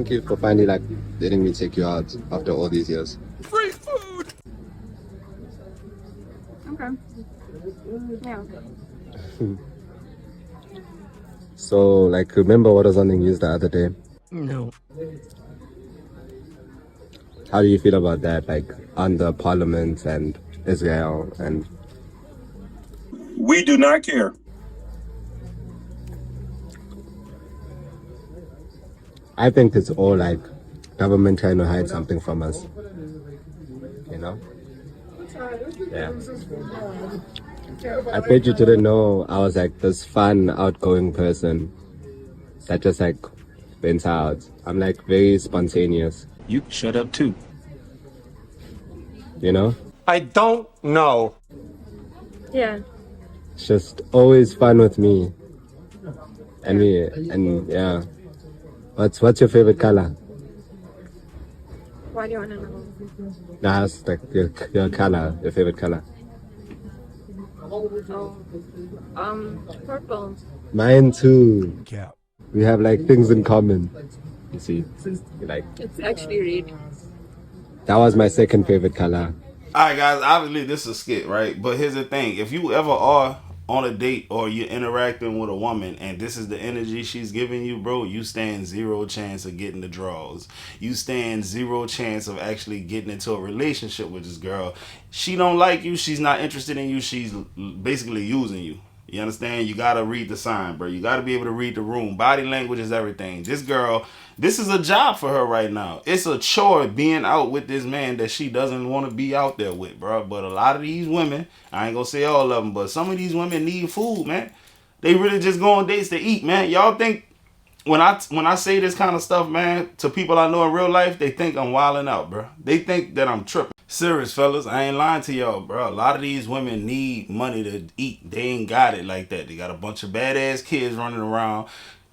Thank you for finally letting me take you out after all these years. Free food. Okay. Yeah. So remember what was on the news the other day? No. How do you feel about that? On the parliament and Israel and We do not care. I think it's all government trying to hide something from us. You know? Yeah. I bet you didn't know I was this fun, outgoing person that just went out. I'm very spontaneous. You can shut up too. You know? I don't know. Yeah. It's just always fun with me. And yeah. What's your favorite color? Why do you want to know? Nah, it's your color, your favorite color. Oh. Purple. Mine too. Yeah. We have things in common. You see, It's actually red. that was my second favorite color. Alright guys, obviously this is a skit, right? But here's the thing. If you ever are on a date or you're interacting with a woman and this is the energy she's giving you, bro, you stand zero chance of getting the draws. You stand zero chance of actually getting into a relationship with this girl. She don't like you. She's not interested in you. She's basically using you. You understand? You gotta read the sign, bro. You gotta be able to read the room. Body language is everything. This girl, this is a job for her right now. It's a chore being out with this man that she doesn't want to be out there with, bro. But a lot of these women, I ain't gonna say all of them, but some of these women need food, man. They really just go on dates to eat, man. Y'all think when I say this kind of stuff, man, to people I know in real life, they think I'm wilding out, bro. They think that I'm tripping. Serious, fellas, I ain't lying to y'all, bro. A lot of these women need money to eat. They ain't got it like that. They got a bunch of badass kids running around.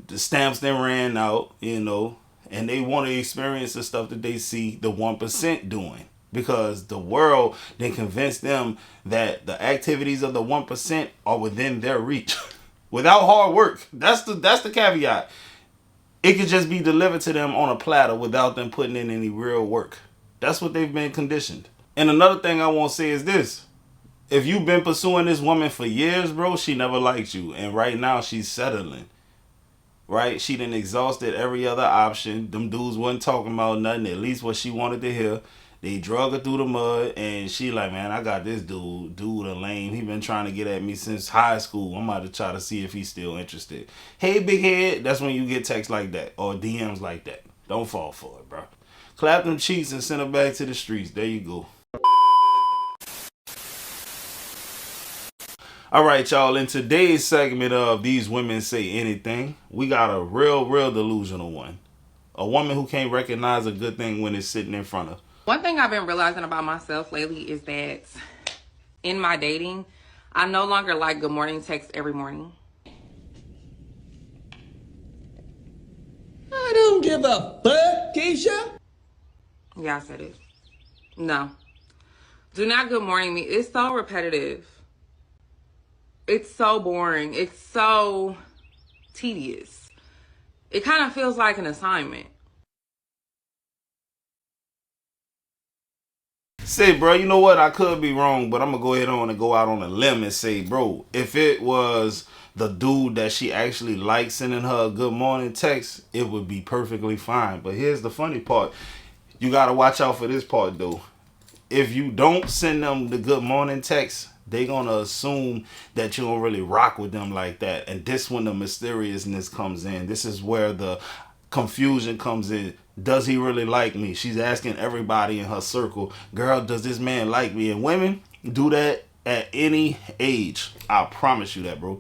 The stamps then ran out, you know, and they want to experience the stuff that they see the 1% doing. Because the world then convinced them that the activities of the 1% are within their reach. Without hard work. That's the caveat. It could just be delivered to them on a platter without them putting in any real work. That's what they've been conditioned. And another thing I want to say is this. If you've been pursuing this woman for years, bro, she never liked you. And right now she's settling. Right? She done exhausted every other option. Them dudes wasn't talking about nothing, at least what she wanted to hear. They drug her through the mud, and she like, man, I got this dude a lame. He been trying to get at me since high school. I'm about to try to see if he's still interested. Hey, big head, that's when you get texts like that or DMs like that. Don't fall for it, bro. Clap them cheeks and send her back to the streets. There you go. All right, y'all. In today's segment of These Women Say Anything, we got a real delusional one. A woman who can't recognize a good thing when it's sitting in front of her. One thing I've been realizing about myself lately is that in my dating, I no longer like good morning texts every morning. I don't give a fuck, Keisha. Yeah, I said it. No. Do not good morning me. It's so repetitive. It's so boring. It's so tedious. It kind of feels like an assignment. Say, bro, you know what? I could be wrong, but I'm going to go ahead on and go out on a limb and say, bro, if it was the dude that she actually likes sending her a good morning text, it would be perfectly fine. But here's the funny part. You got to watch out for this part, though. If you don't send them the good morning text, they going to assume that you don't really rock with them like that. And this when the mysteriousness comes in. This is where the confusion comes in. Does he really like me? She's asking everybody in her circle, girl, does this man like me? And women do that at any age. I promise you that, bro.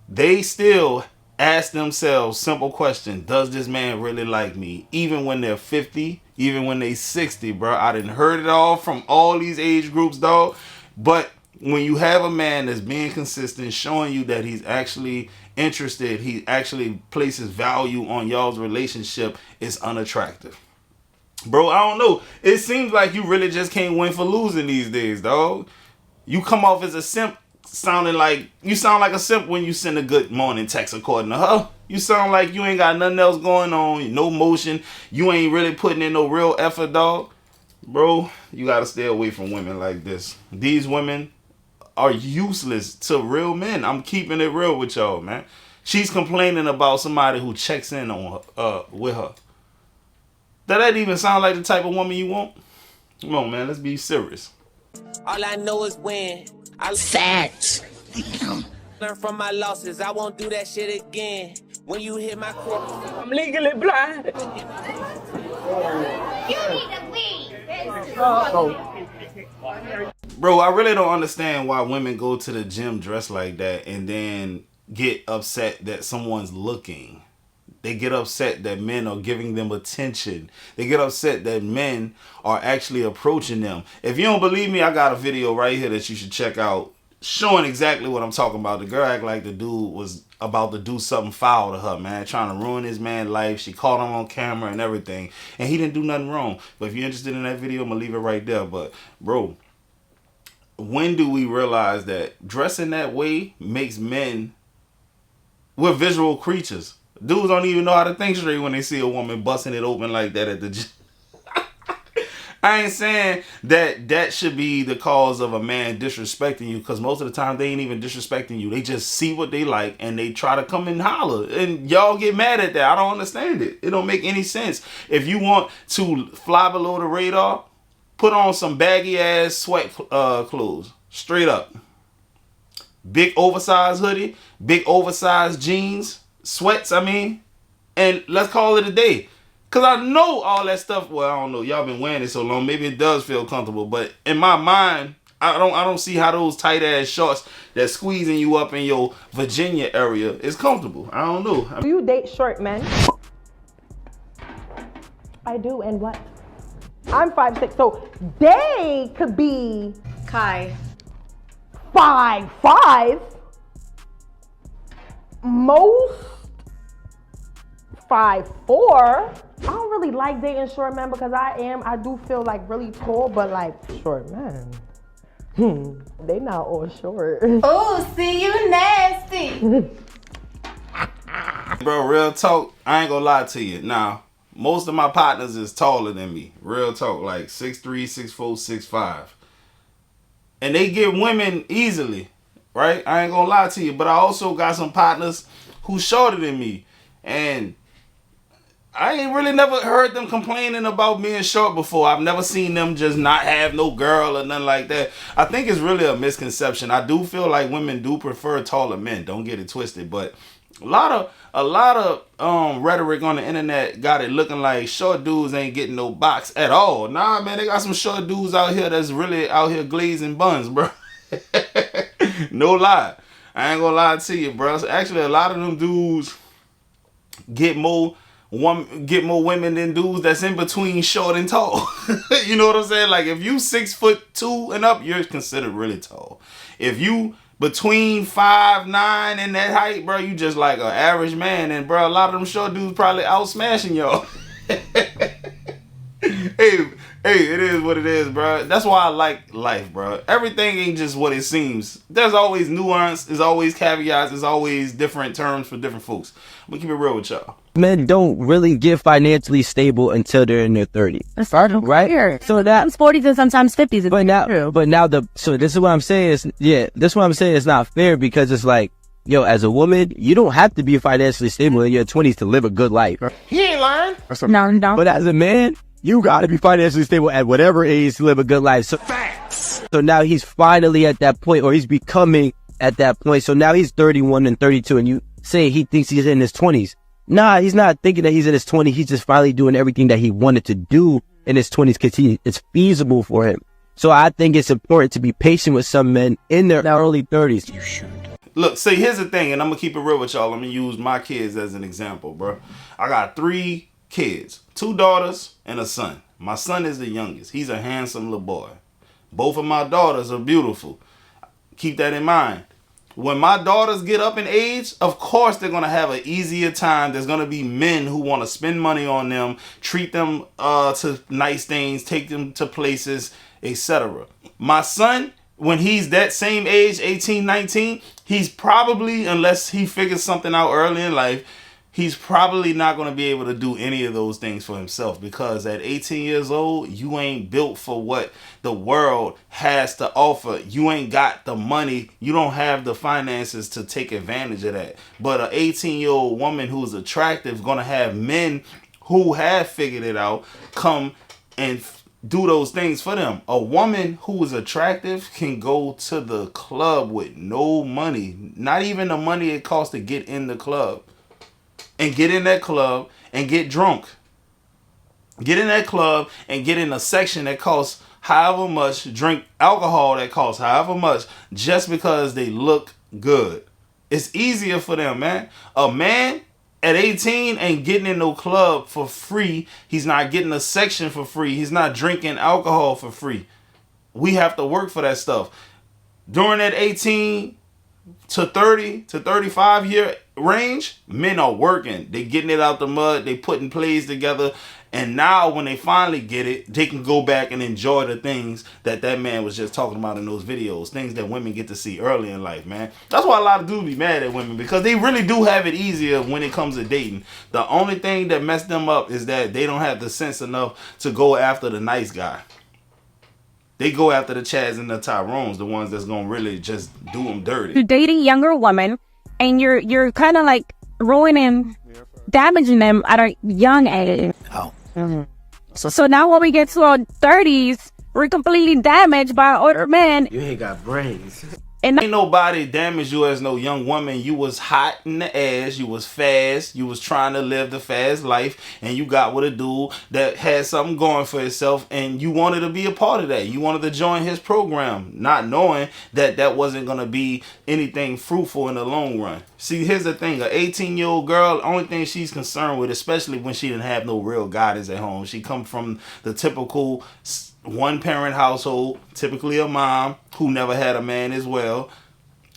They still ask themselves simple question. Does this man really like me? Even when they're 50, even when they 60, bro. I done heard it all from all these age groups, dog. But when you have a man that's being consistent, showing you that he's actually interested, he actually places value on y'all's relationship, it's unattractive. Bro, I don't know. It seems like you really just can't win for losing these days, dog. You come off as a simp, you sound like a simp when you send a good morning text according to her. You sound like you ain't got nothing else going on, no motion. You ain't really putting in no real effort, dog. Bro, you gotta stay away from women like this. These women are useless to real men. I'm keeping it real with y'all, man. She's complaining about somebody who checks in on her, with her. Does that even sound like the type of woman you want? Come on, man. Let's be serious. All I know is win. Facts. Learn from my losses. I won't do that shit again. When you hit my core, I'm legally blind. You need to leave. Bro, I really don't understand why women go to the gym dressed like that and then get upset that someone's looking. They get upset that men are giving them attention. They get upset that men are actually approaching them. If you don't believe me, I got a video right here that you should check out showing exactly what I'm talking about. The girl act like the dude was about to do something foul to her, man. Trying to ruin his man's life. She caught him on camera and everything. And he didn't do nothing wrong. But if you're interested in that video, I'm going to leave it right there. But, bro, when do we realize that dressing that way makes men... We're visual creatures. Dudes don't even know how to think straight when they see a woman busting it open like that at the gym. I ain't saying that that should be the cause of a man disrespecting you, because most of the time they ain't even disrespecting you. They just see what they like and they try to come and holler. And y'all get mad at that. I don't understand it. It don't make any sense. If you want to fly below the radar, put on some baggy ass sweat clothes. Straight up. Big oversized hoodie, big oversized jeans, sweats, and let's call it a day. Cause I know all that stuff, well, I don't know, y'all been wearing it so long, maybe it does feel comfortable, but in my mind, I don't see how those tight ass shorts that squeezing you up in your Virginia area is comfortable. I don't know. Do you date short men? I do, and what? I'm 5'6", so they could be Kai. 5'5". Most 5'4". I don't really like dating short men because I do feel like really tall, but like short men, they not all short. Oh, see you nasty. Bro, real talk, I ain't gonna lie to you. Now, most of my partners is taller than me. Real talk, like 6'3", 6'4", 6'5". And they get women easily, right? I ain't gonna lie to you. But I also got some partners who shorter than me. And I ain't really never heard them complaining about being short before. I've never seen them just not have no girl or nothing like that. I think it's really a misconception. I do feel like women do prefer taller men. Don't get it twisted. But a lot of rhetoric on the internet got it looking like short dudes ain't getting no box at all. Nah, man, they got some short dudes out here that's really out here glazing buns, bro. No lie. I ain't gonna lie to you, bro. So actually, a lot of them dudes get more women than dudes that's in between short and tall. You know what I'm saying? Like if you 6'2" and up, you're considered really tall. If you between 5'9" and that height, bro, you just like an average man. And bro, a lot of them short dudes probably out smashing y'all. Hey, it is what it is, bro. That's why I like life, bro. Everything ain't just what it seems. There's always nuance. There's always caveats. There's always different terms for different folks. I'm gonna keep it real with y'all. Men don't really get financially stable until they're in their 30s. That's right? Clear. So that sometimes 40s and sometimes 50s. So this is what I'm saying is, this is what I'm saying is not fair, because it's like, yo, as a woman, you don't have to be financially stable in your 20s to live a good life. He ain't lying. No. But as a man, you gotta be financially stable at whatever age to live a good life. So, Facts. so now he's finally at that point, or he's becoming at that point. So now he's 31 and 32, and you say he thinks he's in his 20s. Nah, he's not thinking that he's in his 20s. He's just finally doing everything that he wanted to do in his 20s because it's feasible for him. So I think it's important to be patient with some men in their early 30s. You should. Look, see, here's the thing, and I'm gonna keep it real with y'all. I'm gonna use my kids as an example, bro. I got 3 kids, 2 daughters and a son. My son is the youngest. He's a handsome little boy. Both of my daughters are beautiful. Keep that in mind. When my daughters get up in age, of course they're going to have an easier time. There's going to be men who want to spend money on them, treat them to nice things, take them to places, etc. My son, when he's that same age, 18, 19, he's probably, unless he figures something out early in life, he's probably not going to be able to do any of those things for himself, because at 18 years old, you ain't built for what the world has to offer. You ain't got the money. You don't have the finances to take advantage of that. But an 18-year-old woman who's attractive is going to have men who have figured it out come and do those things for them. A woman who is attractive can go to the club with no money, not even the money it costs to get in the club, and get in that club and get drunk. Get in that club and get in a section that costs however much, drink alcohol that costs however much, just because they look good. It's easier for them, man. A man at 18 ain't getting in no club for free. He's not getting a section for free. He's not drinking alcohol for free. We have to work for that stuff. During that 18 to 30 to 35 year range, men are working. They getting it out the mud. They putting plays together. And now when they finally get it, they can go back and enjoy the things that man was just talking about in those videos. Things that women get to see early in life, man. That's why a lot of dudes be mad at women, because they really do have it easier when it comes to dating. The only thing that messed them up is that they don't have the sense enough to go after the nice guy. They go after the Chads and the Tyrones, the ones that's going to really just do them dirty. You're dating younger women, and you're kind of like ruining, damaging them at a young age. Oh. Mm-hmm. So now when we get to our 30s, we're completely damaged by older men. You ain't got brains. And ain't nobody damaged you as no young woman. You was hot in the ass. You was fast. You was trying to live the fast life. And you got with a dude that had something going for himself. And you wanted to be a part of that. You wanted to join his program, not knowing that wasn't going to be anything fruitful in the long run. See, here's the thing. An 18-year-old girl, only thing she's concerned with, especially when she didn't have no real guidance at home. She come from the typical one-parent household, typically a mom who never had a man as well,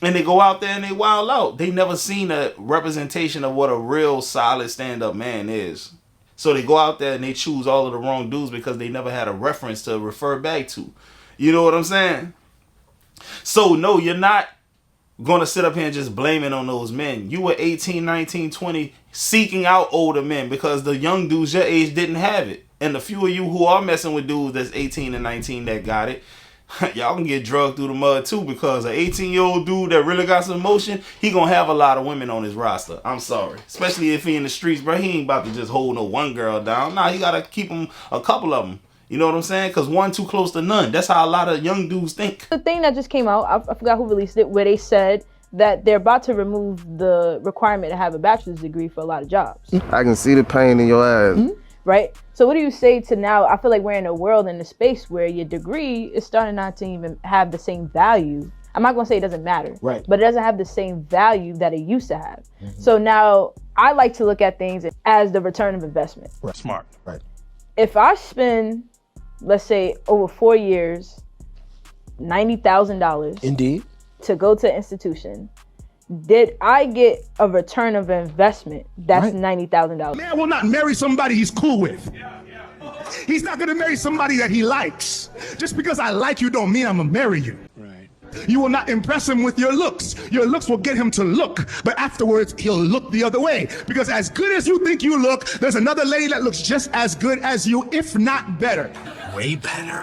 and they go out there and they wild out. They never seen a representation of what a real solid stand-up man is. So they go out there and they choose all of the wrong dudes because they never had a reference to refer back to. You know what I'm saying? So no, you're not going to sit up here and just blame it on those men. You were 18, 19, 20 seeking out older men because the young dudes your age didn't have it. And the few of you who are messing with dudes that's 18 and 19 that got it, y'all can get drugged through the mud too, because an 18-year-old dude that really got some emotion, he gonna have a lot of women on his roster. I'm sorry. Especially if he in the streets, bro. He ain't about to just hold no one girl down. Nah, he gotta keep him a couple of them. You know what I'm saying? Because one too close to none. That's how a lot of young dudes think. The thing that just came out, I forgot who released it, where they said that they're about to remove the requirement to have a bachelor's degree for a lot of jobs. I can see the pain in your eyes. Mm-hmm. Right? So what do you say to now? I feel like we're in a world, in a space where your degree is starting not to even have the same value. I'm not going to say it doesn't matter, right? But it doesn't have the same value that it used to have. Mm-hmm. So now I like to look at things as the return of investment. Right. Smart. Right. If I spend, let's say, over 4 years, $90,000. Indeed. To go to an institution, did I get a return of investment that's $90,000? Man will not marry somebody he's cool with. He's not gonna marry somebody that he likes. Just because I like you don't mean I'm gonna marry you. Right. You will not impress him with your looks. Your looks will get him to look, but afterwards he'll look the other way. Because as good as you think you look, there's another lady that looks just as good as you, if not better. Way better.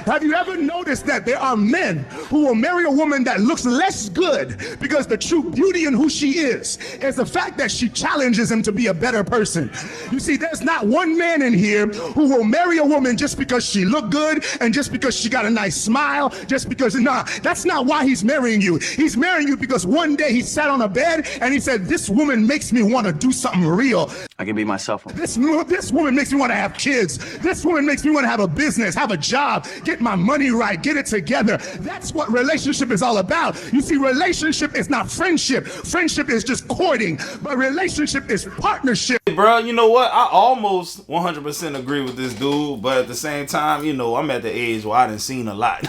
Have you ever noticed that there are men who will marry a woman that looks less good because the true beauty in who she is the fact that she challenges him to be a better person? You see, there's not one man in here who will marry a woman just because she looked good and just because she got a nice smile, just because, nah, that's not why he's marrying you. He's marrying you because one day he sat on a bed and he said, this woman makes me want to do something real. I can be myself. This woman makes me want to have kids. This woman makes me want to have a business, have a job, get my money right, get it together. That's what relationship is all about. You see, relationship is not friendship. Friendship is just courting, but relationship is partnership. Bro, you know what? I almost 100% agree with this dude, but at the same time, you know, I'm at the age where I done seen a lot.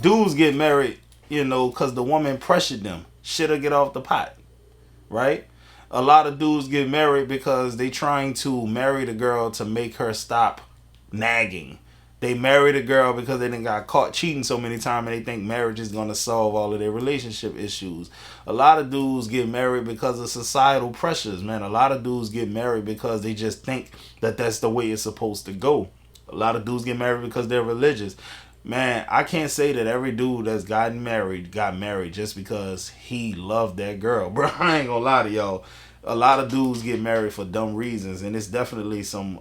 Dudes get married, you know, because the woman pressured them. Shit'll get off the pot, right? A lot of dudes get married because they trying to marry the girl to make her stop nagging. They married a girl because they done got caught cheating so many times and they think marriage is going to solve all of their relationship issues. A lot of dudes get married because of societal pressures, man. A lot of dudes get married because they just think that that's the way it's supposed to go. A lot of dudes get married because they're religious. Man, I can't say that every dude that's got married just because he loved that girl. Bro, I ain't gonna lie to y'all. A lot of dudes get married for dumb reasons, and it's definitely some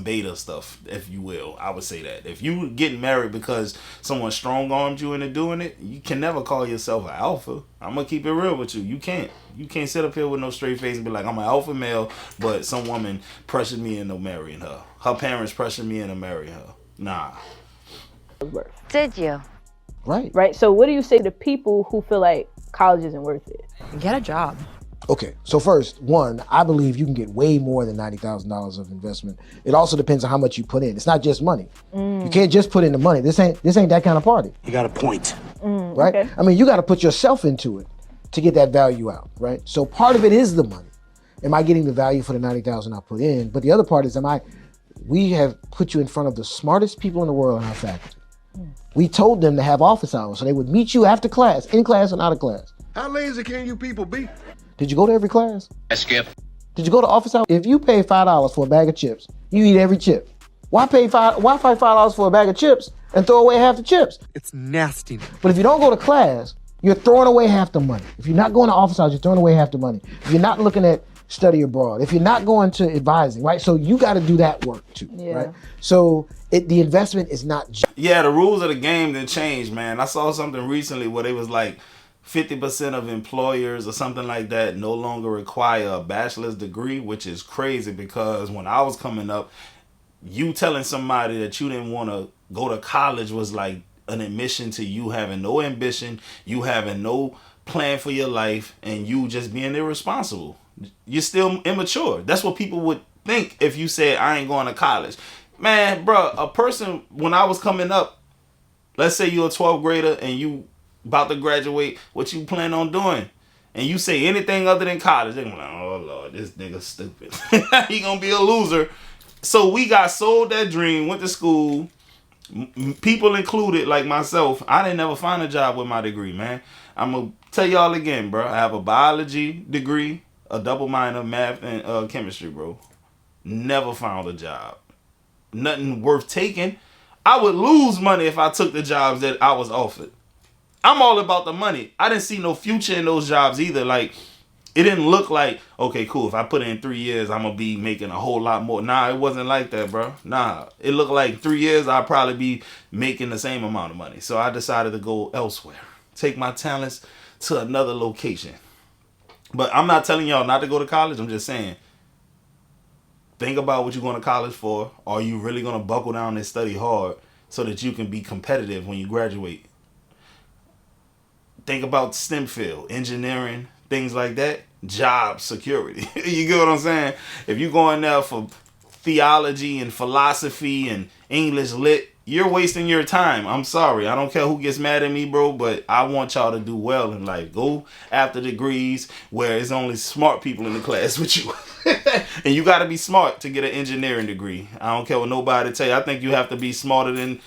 beta stuff, if you will. I would say that. If you getting married because someone strong-armed you into doing it, you can never call yourself an alpha. I'm gonna keep it real with you. You can't. You can't sit up here with no straight face and be like, I'm an alpha male, but some woman pressured me into marrying her. Her parents pressured me into marrying her. Nah. Did you? Right. So what do you say to people who feel like college isn't worth it? Get a job. Okay, so first, one, I believe you can get way more than $90,000 of investment. It also depends on how much you put in. It's not just money. You can't just put in the money. This ain't that kind of party. You got a point. Right? Okay. I mean, you got to put yourself into it to get that value out, right? So part of it is the money. Am I getting the value for the $90,000 I put in? But the other part is, we have put you in front of the smartest people in the world in our faculty. We told them to have office hours, so they would meet you after class, in class and out of class. How lazy can you people be? Did you go to every class? I skip. Did you go to office hours? If you pay $5 for a bag of chips, you eat every chip. Why pay $5 for a bag of chips and throw away half the chips? It's nasty. But if you don't go to class, you're throwing away half the money. If you're not going to office hours, you're throwing away half the money. If you're not looking at study abroad, if you're not going to advising, right? So you got to do that work too, right? So the investment is not Yeah, the rules of the game didn't change, man. I saw something recently where they was like 50% of employers or something like that no longer require a bachelor's degree, which is crazy because when I was coming up, you telling somebody that you didn't want to go to college was like an admission to you having no ambition, you having no plan for your life, and you just being irresponsible. You're still immature. That's what people would think if you said, I ain't going to college. Man, bro, a person, when I was coming up, let's say you're a 12th grader and you about to graduate, what you plan on doing? And you say anything other than college, they're gonna be like, oh Lord, this nigga's stupid. He gonna be a loser. So we got sold that dream, went to school, people included like myself. I didn't never find a job with my degree, man. I'm gonna tell y'all again, bro. I have a biology degree, a double minor, math and chemistry, bro. Never found a job. Nothing worth taking. I would lose money if I took the jobs that I was offered. I'm all about the money. I didn't see no future in those jobs either. Like, it didn't look like, okay, cool, if I put in 3 years, I'm going to be making a whole lot more. Nah, it wasn't like that, bro. Nah, it looked like 3 years, I'd probably be making the same amount of money. So I decided to go elsewhere. Take my talents to another location. But I'm not telling y'all not to go to college. I'm just saying, think about what you're going to college for. Are you really going to buckle down and study hard so that you can be competitive when you graduate? Think about STEM field, engineering, things like that. Job security. You get what I'm saying? If you're going there for theology and philosophy and English lit, you're wasting your time. I'm sorry. I don't care who gets mad at me, bro, but I want y'all to do well in life. Go after degrees where it's only smart people in the class with you. And you got to be smart to get an engineering degree. I don't care what nobody tell you. I think you have to be smarter than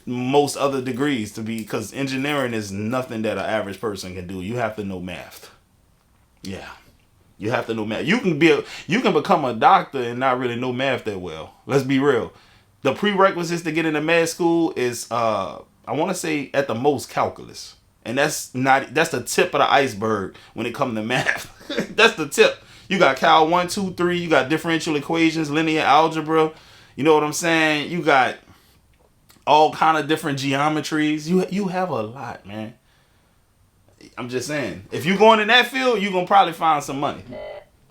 most other degrees to be, because engineering is nothing that an average person can do. You have to know math. Yeah, you have to know math. You can become a doctor and not really know math that well. Let's be real. The prerequisites to get into med school is I want to say at the most calculus, and that's the tip of the iceberg when it comes to math. That's the tip. You got Cal 1, 2, 3. You got differential equations, linear algebra. You know what I'm saying? You got all kind of different geometries. You have a lot, man. I'm just saying, if you're going in that field, you're going to probably find some money.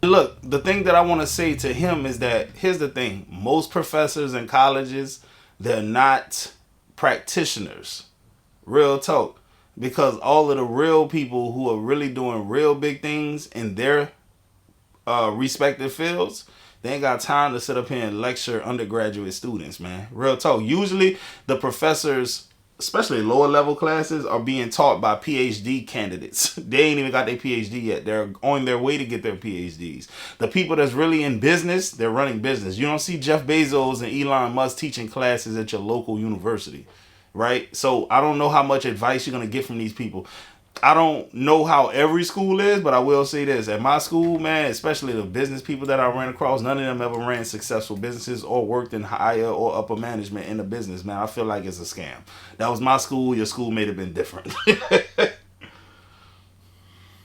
Look, the thing that I want to say to him is that, here's the thing. Most professors in colleges, they're not practitioners. Real talk. Because all of the real people who are really doing real big things in their respective fields, they ain't got time to sit up here and lecture undergraduate students, man. Real talk. Usually the professors especially lower level classes, are being taught by PhD candidates. They ain't even got their PhD yet. They're on their way to get their PhDs. The people that's really in business, they're running business. You don't see Jeff Bezos and Elon Musk teaching classes at your local university, right? So I don't know how much advice you're going to get from these people. I don't know how every school is, but I will say this. At my school, man, especially the business people that I ran across, none of them ever ran successful businesses or worked in higher or upper management in the business, man. I feel like it's a scam. That was my school. Your school may have been different.